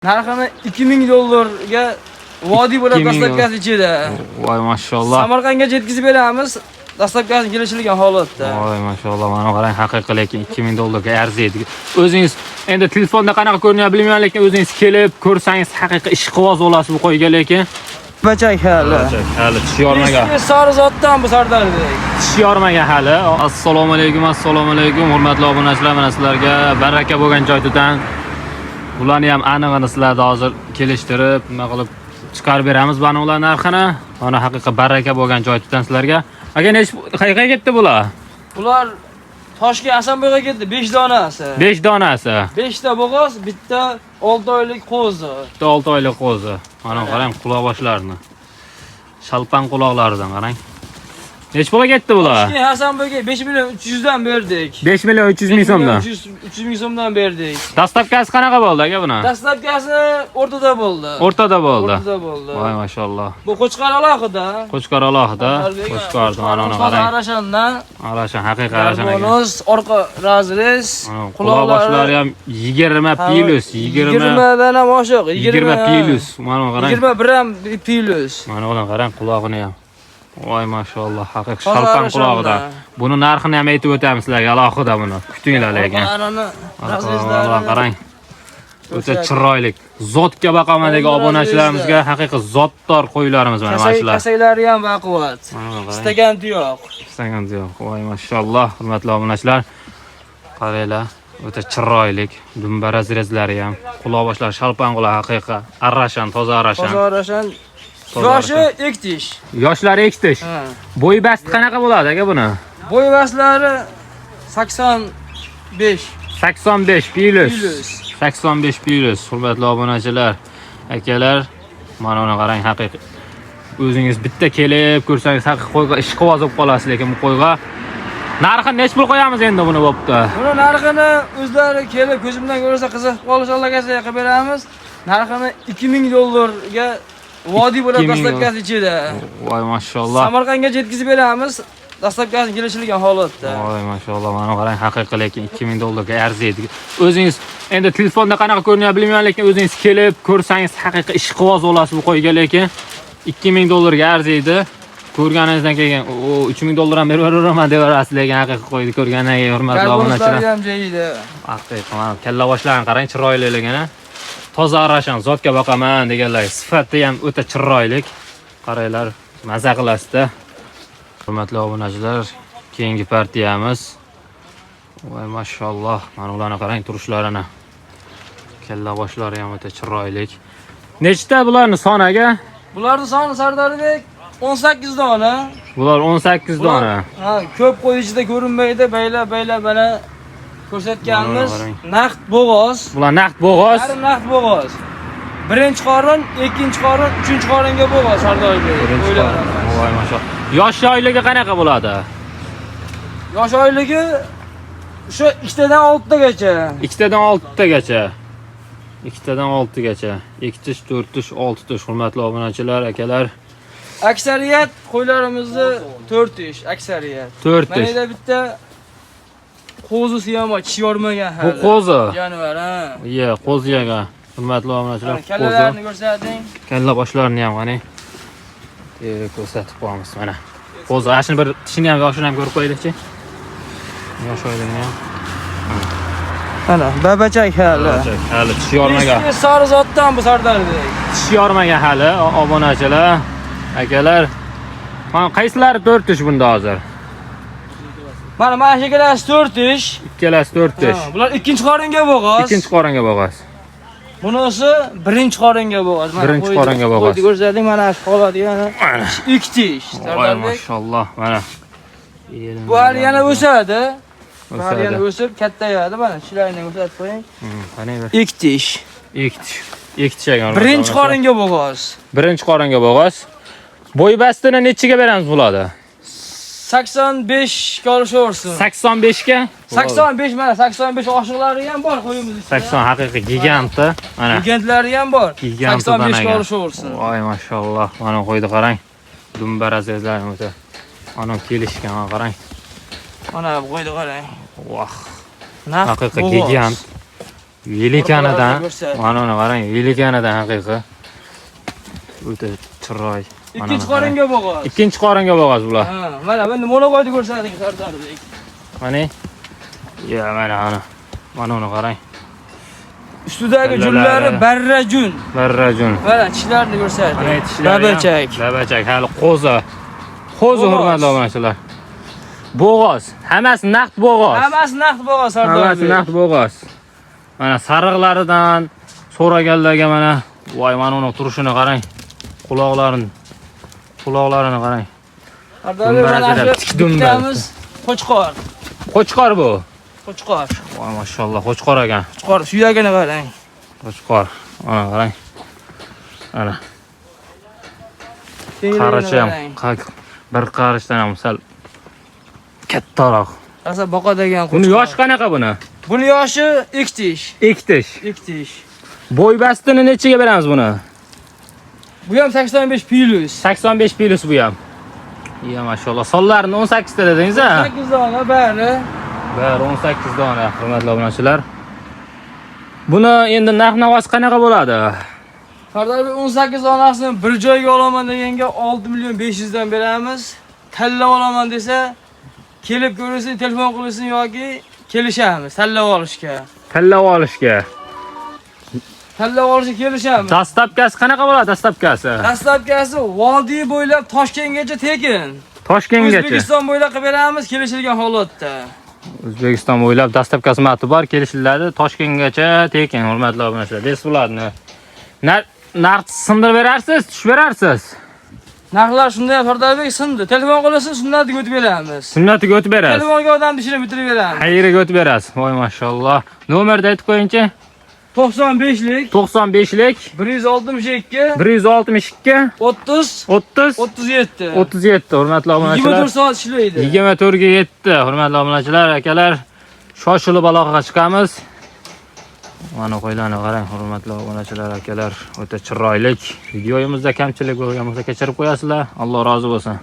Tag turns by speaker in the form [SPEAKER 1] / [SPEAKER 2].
[SPEAKER 1] Narxini $2000 vodiy bo'lib dastlabkasi ichida.
[SPEAKER 2] Voy maşallah.
[SPEAKER 1] Samarqandga yetkazib beramiz. Dastlabkasi kelishilgan holatda.
[SPEAKER 2] Voy maşallah. Mana qarang, haqiqiy lekin $2000 arziydi. O'zingiz endi telefonda qanaqa ko'rinyapti bilmayman, lekin o'zingiz kelib ko'rsangiz haqiqiy ishqiboz bo'lasiz bu qo'yga lekin.
[SPEAKER 1] Bachak hali.
[SPEAKER 2] Hali tish yormagan.
[SPEAKER 1] Sari zotdan bu Sardordek.
[SPEAKER 2] Tish yormagan hali. Assalomu alaykum, hurmatli obunachilar, mana sizlarga baraka bo'lgan joydan ularni ham aniqini sizlarda hozir kelishtirib, nima qilib chiqarib beramiz mana ular narxini. Mana haqiqiy baraka bo'lgan joydan sizlarga. Aka qayerga ketdi bular?
[SPEAKER 1] Bular Toshkent Asanboyga ketdi, 5 donasi.
[SPEAKER 2] 5 donasi.
[SPEAKER 1] 5 ta bo'g'oz, bitta 6 oylik qo'zi.
[SPEAKER 2] Bitta 6 oylik qo'zi. Mana qarang quloq boshlarini. Shalpan quloqlaridan qarang. Nech pulga ketdi bular?
[SPEAKER 1] Toshkent Hasanboyga 5.300.000 dan berdik.
[SPEAKER 2] 5.300.000 so'mdan.
[SPEAKER 1] 300.000 so'mdan berdik.
[SPEAKER 2] Dastlabkasi qanaqa bo'ldi aka buni?
[SPEAKER 1] Dastlabkasi o'rtada bo'ldi.
[SPEAKER 2] O'rtada bo'ldi.
[SPEAKER 1] O'rtada bo'ldi.
[SPEAKER 2] Voy maşallah.
[SPEAKER 1] Bu qo'chqor alohida.
[SPEAKER 2] Qo'chqor alohida. Qo'chqorni mana uni qarang.
[SPEAKER 1] Arashandan.
[SPEAKER 2] Arashan, haqiqiy arashan ekan.
[SPEAKER 1] Bonus, orqa razres,
[SPEAKER 2] quloq boshlari ham 20 plus,
[SPEAKER 1] 20 dan ham oshiq,
[SPEAKER 2] 20 plus. Mana qarang.
[SPEAKER 1] 21 ham plus.
[SPEAKER 2] Mana ular qarang quloqini ham. Voy maşallah, haqiqiy shalpan quloqda. Buni narxini ham aytib o'tamiz sizlarga alohida buni. Kutinglar lekin. Razreslari qarang. O'ta chiroyli. Zotga baqamandagi obunachilarimizga haqiqiy zotdor qo'ylarimiz mana shular.
[SPEAKER 1] Kasaylari ham baquvvat. Istagan tuyoq.
[SPEAKER 2] Istagan tuyoq. Voy maşallah, hurmatli obunachilar. Qaranglar, o'ta chiroyli. Dumba razrezlari ham, quloq boshlari shalpan quloq haqiqiy. Arrashan, toza arrashan.
[SPEAKER 1] Toza arrashan. Yoshi ektish.
[SPEAKER 2] Yoshlari ektish. Bo'y basti qanaqa bo'ladi aka buni?
[SPEAKER 1] Bo'y bastlari 85.
[SPEAKER 2] 85 plus. 85 plus. Hurmatli obunachilar, akalar, mana uni qarang haqiqiy. O'zingiz bitta kelib ko'rsangiz haqiqiy qo'yga ishqiboz bo'lib qolasiz, lekin bu qo'yga narxini nech pul qo'yamiz endi buni bo'pti?
[SPEAKER 1] Buni narxini o'zlari kelib ko'zimdan ko'rsa qiziqib qolish allagacha qilib beramiz. Narxini $2000 vodiy bo'lib dastlabkasi ichida.
[SPEAKER 2] Voy maşallah.
[SPEAKER 1] Samarqandga yetkazib beramiz. Dastlabkasi kelishilgan holatda.
[SPEAKER 2] Voy maşallah, mana qarang haqiqiy lekin $2000 arziydi. O'zingiz endi telefonda qanaqa ko'rinyapti bilmayman, lekin o'zingiz kelib ko'rsangiz haqiqiy ishqiboz bo'lasiz bu qo'yga lekin $2000 arziydi. Ko'rganingizdan keyin $3000 ham berib yuboraman deb berasiz, lekin haqiqiy qo'yni ko'rgandan keyin hurmatli obunachilar.
[SPEAKER 1] Ham joyida.
[SPEAKER 2] Haqiqiy mana kalla boshlarini qarang, chiroyliligini. Toza arashan, zotga boqaman deganlar. Sifati ham o'ta chiroyli. Qaranglar, maza qilasizda. Hurmatli obunachilar, keyingi partiyamiz. Voy maşallah, mana ularni qarang turishlarini. Kalla boshlari ham o'ta chiroyli. Nechta bularni soniga?
[SPEAKER 1] Bularning soni Sardordek 18 dona.
[SPEAKER 2] Bular 18 dona.
[SPEAKER 1] Ha, ko'p qo'y ichida ko'rinmaydi, bayla bana ko'rsatganmiz. Naqd bo'g'oz.
[SPEAKER 2] Bular naqd bo'g'oz.
[SPEAKER 1] Yarim naqd bo'g'oz. Birinchi qorin, ikkinchi qorin, uchinchi qoringa bo'g'oz Sardordek.
[SPEAKER 2] Voy maşallah. Yosh oyligi qanaqa bo'ladi?
[SPEAKER 1] Yosh oyligi o'sha 2 dan 6 tagacha.
[SPEAKER 2] 2 dan 6 tagacha. 2 dan 6 gacha. 2 tish, 4 tish, 6 tish hurmatli obunachilar, akalar.
[SPEAKER 1] Aksariyat qo'ylarimizni 4 tish, aksariyat.
[SPEAKER 2] 4 tish.
[SPEAKER 1] Mana bitta qo'zi ham tish yormagan hali.
[SPEAKER 2] Bu qo'zi.
[SPEAKER 1] Jonivor, ha.
[SPEAKER 2] Iya, qo'zi yagan. Hurmatli obunachilar, qo'zi.
[SPEAKER 1] Kallalarni ko'rsating.
[SPEAKER 2] Kalla boshlarini ham qani. Ko'rsatib qo'yamiz mana. Qo'zi, ashini bir tishini ham, yoshini ham ko'rib qo'yaylikchi. Yosh oyligini ham.
[SPEAKER 1] Mana, babachak hali.
[SPEAKER 2] Hali tish yormagan.
[SPEAKER 1] Sari zotdan bu Sardordek.
[SPEAKER 2] Tish yormagan hali obunachilar, akalar. Mana qaysilari 4 tish bunda hozir?
[SPEAKER 1] Mana shu ikkalasi 4 tish.
[SPEAKER 2] Ikkalasi 4 tish.
[SPEAKER 1] Bular ikkinchi qoringa bo'g'oz.
[SPEAKER 2] Ikkinchi qoringa bo'g'oz.
[SPEAKER 1] Bunisi birinchi qoringa bo'g'oz.
[SPEAKER 2] Birinchi qoringa bo'g'oz.
[SPEAKER 1] Ko'rsating mana shu holat yana 2 tish.
[SPEAKER 2] Voy maşallah, mana.
[SPEAKER 1] Bu hali yana o'sadi. Bu hali yana o'sib kattayadi, mana shularni ko'rsatib qo'ying.
[SPEAKER 2] Qani bir.
[SPEAKER 1] 2 tish.
[SPEAKER 2] 2 tish. 2 tish ekan.
[SPEAKER 1] Birinchi qoringa bo'g'oz.
[SPEAKER 2] Birinchi qoringa bo'g'oz. Bo'y bastini nechiga beramiz bularni?
[SPEAKER 1] 85 ga olishaversin.
[SPEAKER 2] 85 ga?
[SPEAKER 1] 85 mana 85 oshiqlari ham bor qo'yimiz ichida.
[SPEAKER 2] 80 haqiqiy gigantda. Mana.
[SPEAKER 1] Gigantlari ham bor. 85 ga olishaversin.
[SPEAKER 2] Voy maşallah, mana qo'ydi qarang. Dumba razrezlar o'ta. Ana kelishgan, qarang.
[SPEAKER 1] Mana bu qo'ydi qarang.
[SPEAKER 2] Voh.
[SPEAKER 1] Naq
[SPEAKER 2] Haqiqiy gigant. Velikanidan,
[SPEAKER 1] Ko'rsat.
[SPEAKER 2] mana uni qarang, velikanidan haqiqiy. O'ta chiroy.
[SPEAKER 1] Ikkinchi qoringa bo'g'oz.
[SPEAKER 2] Ikkinchi qoringa bo'g'oz bular.
[SPEAKER 1] Ha, mana buni monoboyda ko'rsating Sardordek.
[SPEAKER 2] Mana. Ya, mana. Mana uni qarang.
[SPEAKER 1] Ustidagi junlari barrajun.
[SPEAKER 2] Barrajun.
[SPEAKER 1] Mana tishlarini ko'rsating.
[SPEAKER 2] Mana tishlari.
[SPEAKER 1] Babachak.
[SPEAKER 2] Babachak, hali qo'zi. Qo'zi hurmatli obunachilar. Bo'g'oz. Hammasi naqd bo'g'oz.
[SPEAKER 1] Hammasi naqd bo'g'oz Sardordek.
[SPEAKER 2] Hammasi naqd bo'g'oz. Mana sariqlaridan so'raganlarga mana, voy mana uni turishini qarang. Quloqlarini qarang.
[SPEAKER 1] Sardordek mana shu bittamiz qo'chqor.
[SPEAKER 2] Qo'chqor bu.
[SPEAKER 1] Qo'chqor.
[SPEAKER 2] Voy mashalloh, qo'chqor ekan.
[SPEAKER 1] Qo'chqor suyagini qarang.
[SPEAKER 2] Qo'chqor. Mana qarang. Ana. Qarichi ham, bir qarishdan ham sal kattaroq.
[SPEAKER 1] Asa boqa degan
[SPEAKER 2] Buni yoshi qanaqa buni?
[SPEAKER 1] Buni yoshi iktish.
[SPEAKER 2] Iktish.
[SPEAKER 1] Iktish.
[SPEAKER 2] Bo'y bastini nechaga beramiz buni?
[SPEAKER 1] Bu ham 85 plus.
[SPEAKER 2] 85 plus bu ham. Ya mashalloh. Sonlarini 18 ta dedingiz-a?
[SPEAKER 1] 8 dona bari.
[SPEAKER 2] Bari 18 dona, hurmatli obunachilar. Buni endi narx-navosi qanaqa bo'ladi?
[SPEAKER 1] Sardordek 18 donasini bir joyga olaman deganga 6 million 500 dan beramiz. Tanlab olaman desa, kelib ko'rsin, telefon qilsin yoki kelishamiz tanlab olishga.
[SPEAKER 2] Tanlab olishga.
[SPEAKER 1] Tanlab olishga kelishamiz.
[SPEAKER 2] Dastlabkasi qanaqa bo'ladi, dastlabkasi?
[SPEAKER 1] Dastlabkasi vodiy bo'ylab Toshkentgacha tekin.
[SPEAKER 2] Toshkentgacha.
[SPEAKER 1] O'zbekiston bo'ylab qilib beramiz kelishilgan holatda.
[SPEAKER 2] O'zbekiston bo'ylab dastlabkasi matbu bor, kelishiladi. Toshkentgacha tekin, hurmatli obunachilar. Desiz bularni. Narx sindirib berarsiz, tushib berarsiz.
[SPEAKER 1] Narxlar shunday Sardordek sindi. Telefon qilsin, sunnatiga o'tib beramiz.
[SPEAKER 2] Sunnatiga o'tib berasiz.
[SPEAKER 1] Telefonga odam ishini bitirib beramiz.
[SPEAKER 2] Qayerga o'tib berasiz? Voy mashalloh. Nomerni aytib qo'yingchi.
[SPEAKER 1] 95lik
[SPEAKER 2] 95lik
[SPEAKER 1] 162
[SPEAKER 2] 162
[SPEAKER 1] 30
[SPEAKER 2] 30
[SPEAKER 1] 37.
[SPEAKER 2] 37 hurmatli obunachilar.
[SPEAKER 1] 24 soat ishlaydi.
[SPEAKER 2] 24 ga 7 hurmatli obunachilar, akalar. Shoshilib aloqaga chiqamiz. Mana qo'ylarni qarang, hurmatli obunachilar, akalar. O'ta chiroyli. Videoyimizda kamchilik bo'lgan bo'lsa kechirib qo'yasizlar. Alloh rozi bo'lsin.